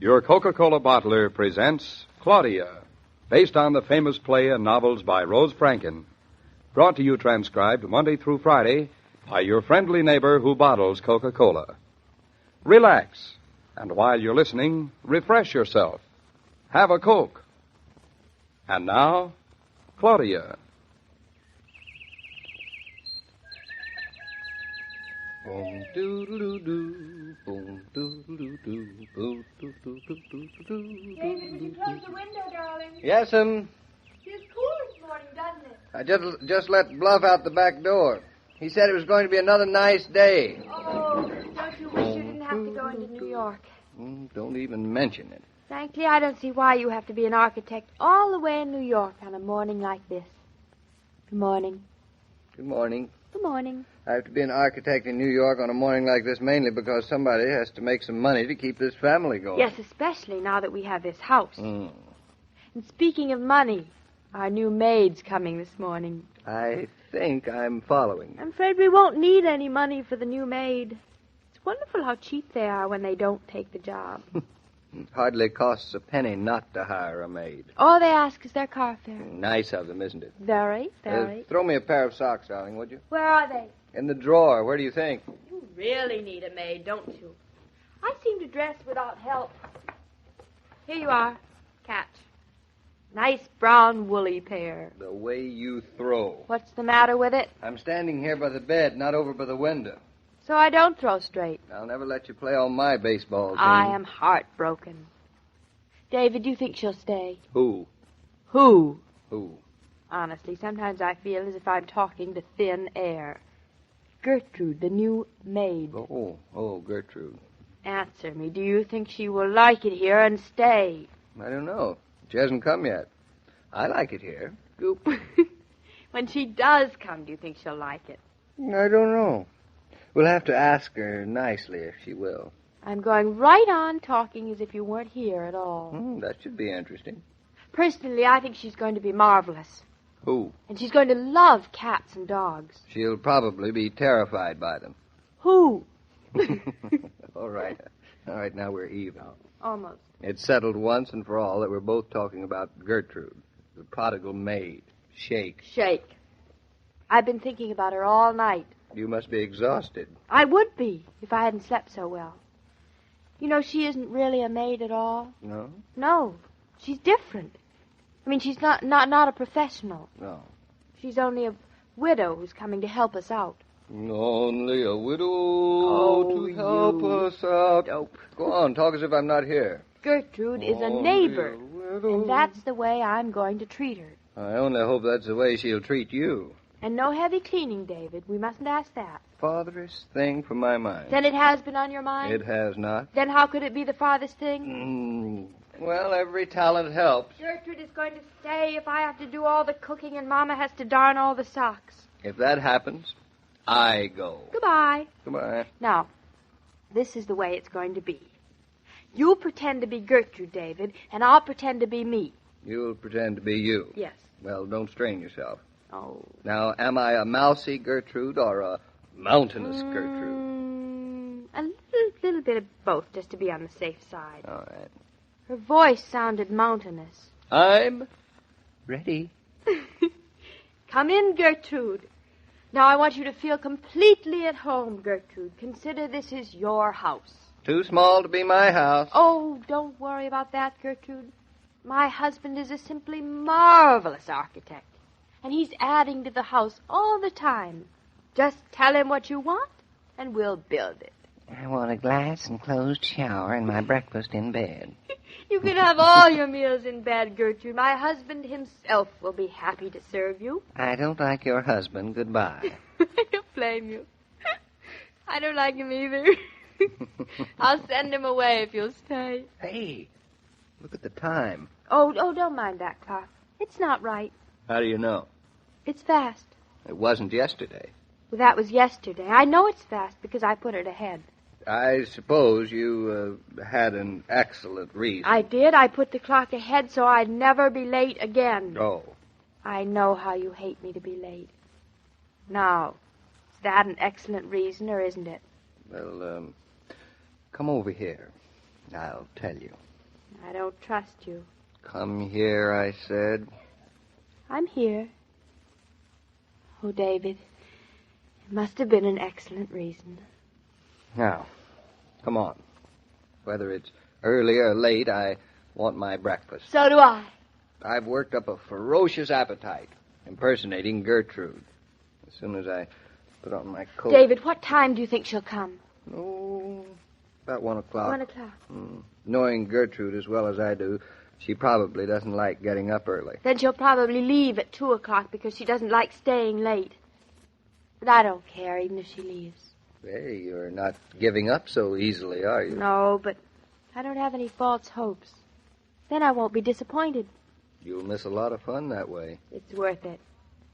Your Coca-Cola bottler presents Claudia, based on the famous play and novels by Rose Franken. Brought to you transcribed Monday through Friday by your friendly neighbor who bottles Coca-Cola. Relax, and while you're listening, refresh yourself. Have a Coke. And now, Claudia. Boom doodle-doo, boom doodle-doo, boom doodle-doo. David, would you close the window, darling? Yes'm. Feels cool this morning, doesn't it? I just let Bluff out the back door. He said it was going to be another nice day. Oh, don't you wish you didn't have to go into New York? Don't even mention it. Frankly, I don't see why you have to be an architect all the way in New York on a morning like this. Good morning. Good morning. Good morning. I have to be an architect in New York on a morning like this mainly because somebody has to make some money to keep this family going. Yes, especially now that we have this house. And speaking of money, our new maid's coming this morning. I think I'm following. I'm afraid we won't need any money for the new maid. It's wonderful how cheap they are when they don't take the job. It hardly costs a penny not to hire a maid. All they ask is their car fare. Nice of them, isn't it? Very, very. Throw me a pair of socks, darling, would you? Where are they? In the drawer. Where do you think? You really need a maid, don't you? I seem to dress without help. Here you are. Catch. Nice brown woolly pair. The way you throw. What's the matter with it? I'm standing here by the bed, not over by the window. So I don't throw straight. I'll never let you play on my baseball team. I am heartbroken. David, do you think she'll stay? Who? Who? Who? Honestly, sometimes I feel as if I'm talking to thin air. Gertrude, the new maid. Oh, Gertrude. Answer me. Do you think she will like it here and stay? I don't know. She hasn't come yet. I like it here. Goop. When she does come, do you think she'll like it? I don't know. We'll have to ask her nicely if she will. I'm going right on talking as if you weren't here at all. That should be interesting. Personally, I think she's going to be marvelous. Who? And she's going to love cats and dogs. She'll probably be terrified by them. Who? All right, now we're even. Almost. It's settled once and for all that we're both talking about Gertrude, the prodigal maid. Shake. I've been thinking about her all night. You must be exhausted. I would be if I hadn't slept so well. You know, she isn't really a maid at all. No? No. She's different. I mean, she's not a professional. No. She's only a widow who's coming to help us out. Only a widow to help us out. Dope. Go on, talk as if I'm not here. Gertrude is a neighbor, and that's the way I'm going to treat her. I only hope that's the way she'll treat you. And no heavy cleaning, David. We mustn't ask that. Farthest thing from my mind. Then it has been on your mind? It has not. Then how could it be the farthest thing? Well, every talent helps. Gertrude is going to stay if I have to do all the cooking and Mama has to darn all the socks. If that happens, I go. Goodbye. Goodbye. Now, this is the way it's going to be. You pretend to be Gertrude, David, and I'll pretend to be me. You'll pretend to be you. Yes. Well, don't strain yourself. Oh. Now, am I a mousy Gertrude or a mountainous Gertrude? A little bit of both, just to be on the safe side. All right. Her voice sounded mountainous. I'm ready. Come in, Gertrude. Now I want you to feel completely at home, Gertrude. Consider this is your house. Too small to be my house. Oh, don't worry about that, Gertrude. My husband is a simply marvelous architect. And he's adding to the house all the time. Just tell him what you want, and we'll build it. I want a glass and closed shower and my breakfast in bed. You can have all your meals in bed, Gertrude. My husband himself will be happy to serve you. I don't like your husband. Goodbye. I don't blame you. I don't like him either. I'll send him away if you'll stay. Hey, look at the time. Oh, don't mind that clock. It's not right. How do you know? It's fast. It wasn't yesterday. Well, that was yesterday. I know it's fast because I put it ahead. I suppose you had an excellent reason. I did. I put the clock ahead so I'd never be late again. Oh. I know how you hate me to be late. Now, is that an excellent reason or isn't it? Well, come over here. I'll tell you. I don't trust you. Come here, I said. I'm here. Oh, David, it must have been an excellent reason. Now, come on. Whether it's early or late, I want my breakfast. So do I. I've worked up a ferocious appetite, impersonating Gertrude. As soon as I put on my coat... David, what time do you think she'll come? Oh, about 1 o'clock. 1 o'clock. Knowing Gertrude as well as I do, she probably doesn't like getting up early. Then she'll probably leave at 2 o'clock because she doesn't like staying late. But I don't care, even if she leaves. Hey, you're not giving up so easily, are you? No, but I don't have any false hopes. Then I won't be disappointed. You'll miss a lot of fun that way. It's worth it.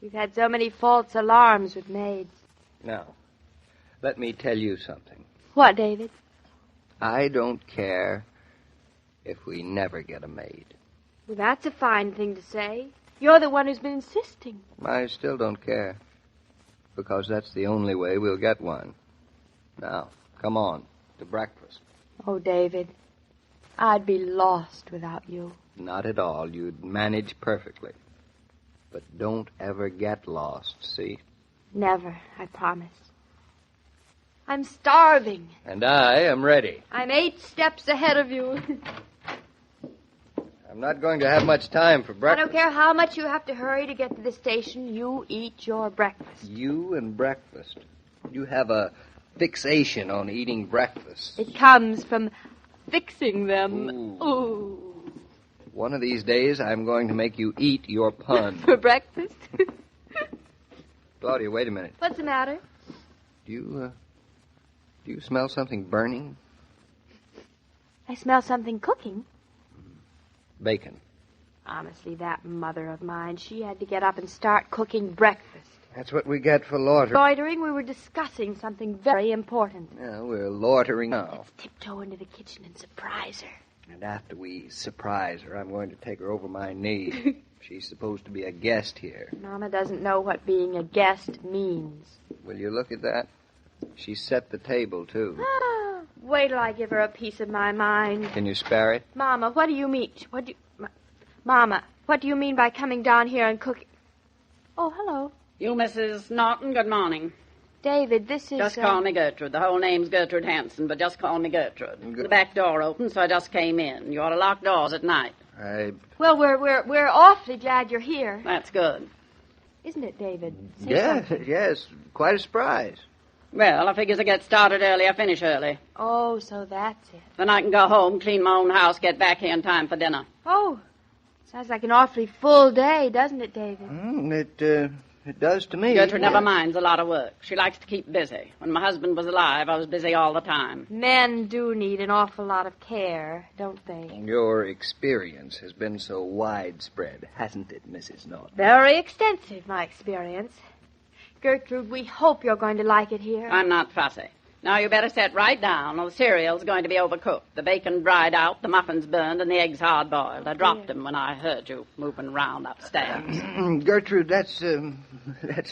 We've had so many false alarms with maids. Now, let me tell you something. What, David? I don't care if we never get a maid. Well, that's a fine thing to say. You're the one who's been insisting. I still don't care, because that's the only way we'll get one. Now, come on, to breakfast. Oh, David, I'd be lost without you. Not at all. You'd manage perfectly. But don't ever get lost, see? Never, I promise. I'm starving. And I am ready. I'm 8 steps ahead of you. I'm not going to have much time for I breakfast. don't care how much you have to hurry to get to the station. You eat your breakfast. You and breakfast. You have a fixation on eating breakfast. It comes from fixing them. Ooh. One of these days, I'm going to make you eat your pun. For breakfast? Claudia, wait a minute. What's the matter? Do you smell something burning? I smell something cooking. Bacon. Honestly, that mother of mine, she had to get up and start cooking breakfast. That's what we get for loitering. Loitering, we were discussing something very important. Yeah, we're loitering now. Let's tiptoe into the kitchen and surprise her. And after we surprise her, I'm going to take her over my knee. She's supposed to be a guest here. Mama doesn't know what being a guest means. Will you look at that? She set the table, too. Wait till I give her a piece of my mind. Can you spare it? Mama, what do you mean? Mama, what do you mean by coming down here and cooking? Oh, hello. You, Mrs. Naughton, good morning. David, this is... Just call me Gertrude. The whole name's Gertrude Hanson, but just call me Gertrude. The back door opened, so I just came in. You ought to lock doors at night. Well, we're awfully glad you're here. That's good. Isn't it, David? Yes. Quite a surprise. Well, I figure to get started early, I finish early. Oh, so that's it. Then I can go home, clean my own house, get back here in time for dinner. Oh, sounds like an awfully full day, doesn't it, David? It does to me. Gertrude never minds a lot of work. She likes to keep busy. When my husband was alive, I was busy all the time. Men do need an awful lot of care, don't they? Your experience has been so widespread, hasn't it, Mrs. Naughton? Very extensive, my experience. Gertrude, we hope you're going to like it here. I'm not fussy. Now, you better sit right down, or the cereal's going to be overcooked. The bacon dried out, the muffins burned, and the eggs hard-boiled. I dropped them when I heard you moving around upstairs. Gertrude, that's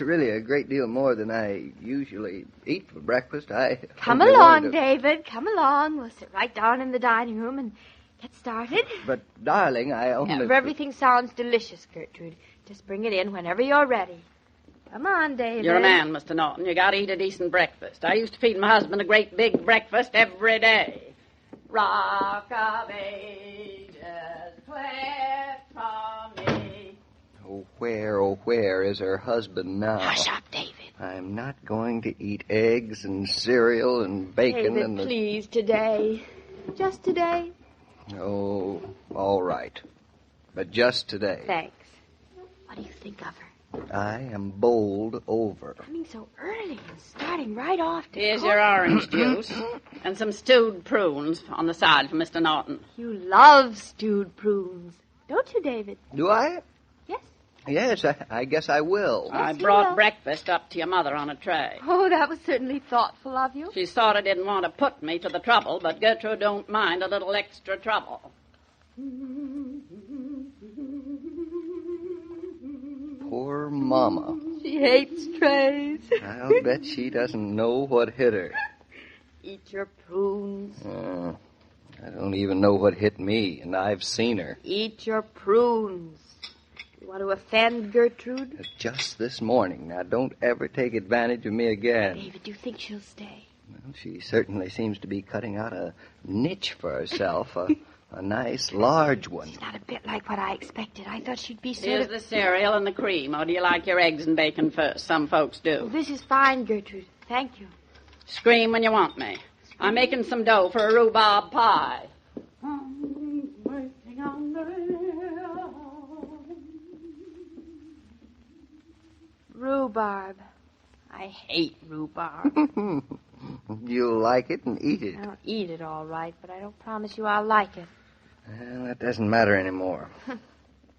really a great deal more than I usually eat for breakfast. Come along, David. Come along. We'll sit right down in the dining room and get started. But, darling, I only... Yeah, everything sounds delicious, Gertrude. Just bring it in whenever you're ready. Come on, David. You're a man, Mr. Naughton. You got to eat a decent breakfast. I used to feed my husband a great big breakfast every day. Rock of ages, cleft from me. Oh, where is her husband now? Hush up, David. I'm not going to eat eggs and cereal and bacon David, and... please, today. Just today. Oh, all right. But just today. Thanks. What do you think of her? I am bowled over. Coming so early and starting right off to Here's cook. your orange juice and some stewed prunes on the side for Mr. Naughton. You love stewed prunes. Don't you, David? Do I? Yes. Yes, I guess I will. I you brought will. breakfast up to your mother on a tray. Oh, that was certainly thoughtful of you. She sort of didn't want to put me to the trouble, but Gertrude don't mind a little extra trouble. Poor Mama. She hates trays. I'll bet she doesn't know what hit her. Eat your prunes. I don't even know what hit me, and I've seen her. Eat your prunes. You want to offend Gertrude? Just this morning. Now, don't ever take advantage of me again. David, do you think she'll stay? Well, she certainly seems to be cutting out a niche for herself, a nice, large one. She's not a bit like what I expected. I thought she'd be Here's the cereal and the cream. Or do you like your eggs and bacon first? Some folks do. Oh, this is fine, Gertrude. Thank you. Scream when you want me. I'm making some dough for a rhubarb pie. Rhubarb. I hate rhubarb. You'll like it and eat it. I'll eat it all right, but I don't promise you I'll like it. Well, that doesn't matter anymore.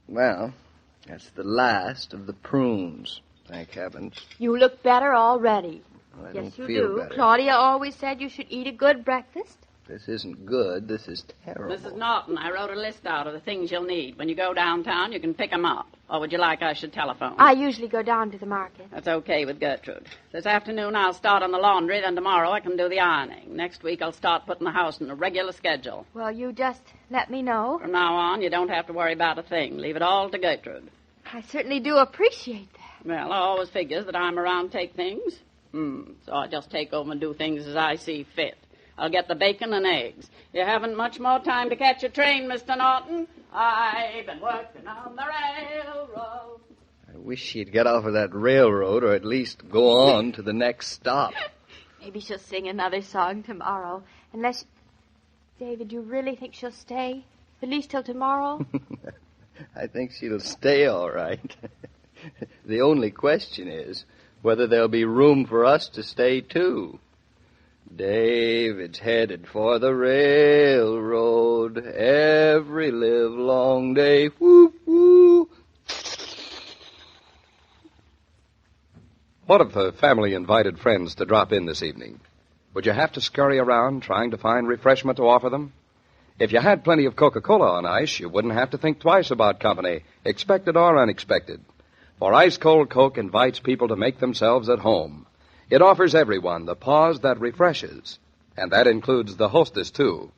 Well, that's the last of the prunes, thank heavens. You look better already. Well, I Yes, don't you feel do. better. Claudia always said you should eat a good breakfast. This isn't good. This is terrible. Mrs. Naughton, I wrote a list out of the things you'll need. When you go downtown, you can pick 'em up. Or would you like I should telephone? I usually go down to the market. That's okay with Gertrude. This afternoon I'll start on the laundry, then tomorrow I can do the ironing. Next week I'll start putting the house in a regular schedule. Well, you just let me know. From now on, you don't have to worry about a thing. Leave it all to Gertrude. I certainly do appreciate that. Well, I always figures that I'm around to take things. So I just take over and do things as I see fit. I'll get the bacon and eggs. You haven't much more time to catch a train, Mr. Naughton. I've been working on the railroad. I wish she'd get off of that railroad or at least go on to the next stop. Maybe she'll sing another song tomorrow. Unless... David, you really think she'll stay? At least till tomorrow? I think she'll stay all right. The only question is whether there'll be room for us to stay, too. David's headed for the railroad every livelong day. Whoop, whoop. What if the family invited friends to drop in this evening? Would you have to scurry around trying to find refreshment to offer them? If you had plenty of Coca-Cola on ice, you wouldn't have to think twice about company, expected or unexpected. For ice-cold Coke invites people to make themselves at home. It offers everyone the pause that refreshes, and that includes the hostess, too.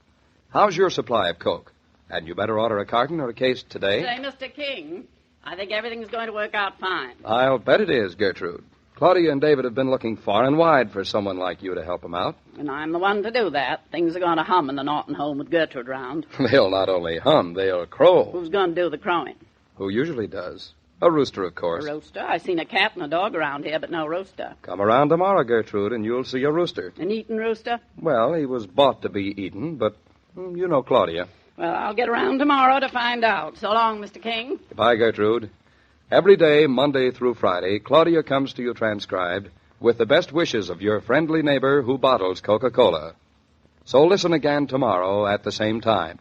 How's your supply of Coke? Hadn't you better order a carton or a case today? Say, Mr. King, I think everything's going to work out fine. I'll bet it is, Gertrude. Claudia and David have been looking far and wide for someone like you to help them out. And I'm the one to do that. Things are going to hum in the Naughton home with Gertrude round. They'll not only hum, they'll crow. Who's going to do the crowing? Who usually does? A rooster, of course. A rooster? I've seen a cat and a dog around here, but no rooster. Come around tomorrow, Gertrude, and you'll see a rooster. An eating rooster? Well, he was bought to be eaten, but you know Claudia. Well, I'll get around tomorrow to find out. So long, Mr. King. Goodbye, Gertrude. Every day, Monday through Friday, Claudia comes to you transcribed with the best wishes of your friendly neighbor who bottles Coca-Cola. So listen again tomorrow at the same time.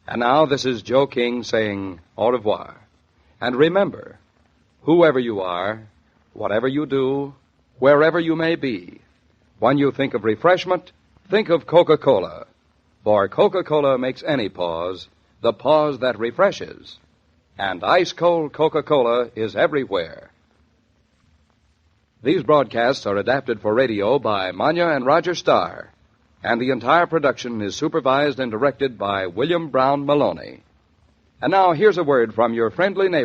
And now, this is Joe King saying au revoir. And remember, whoever you are, whatever you do, wherever you may be, when you think of refreshment, think of Coca-Cola. For Coca-Cola makes any pause the pause that refreshes. And ice-cold Coca-Cola is everywhere. These broadcasts are adapted for radio by Manya and Roger Starr, and the entire production is supervised and directed by William Brown Meloney. And now, here's a word from your friendly neighbor.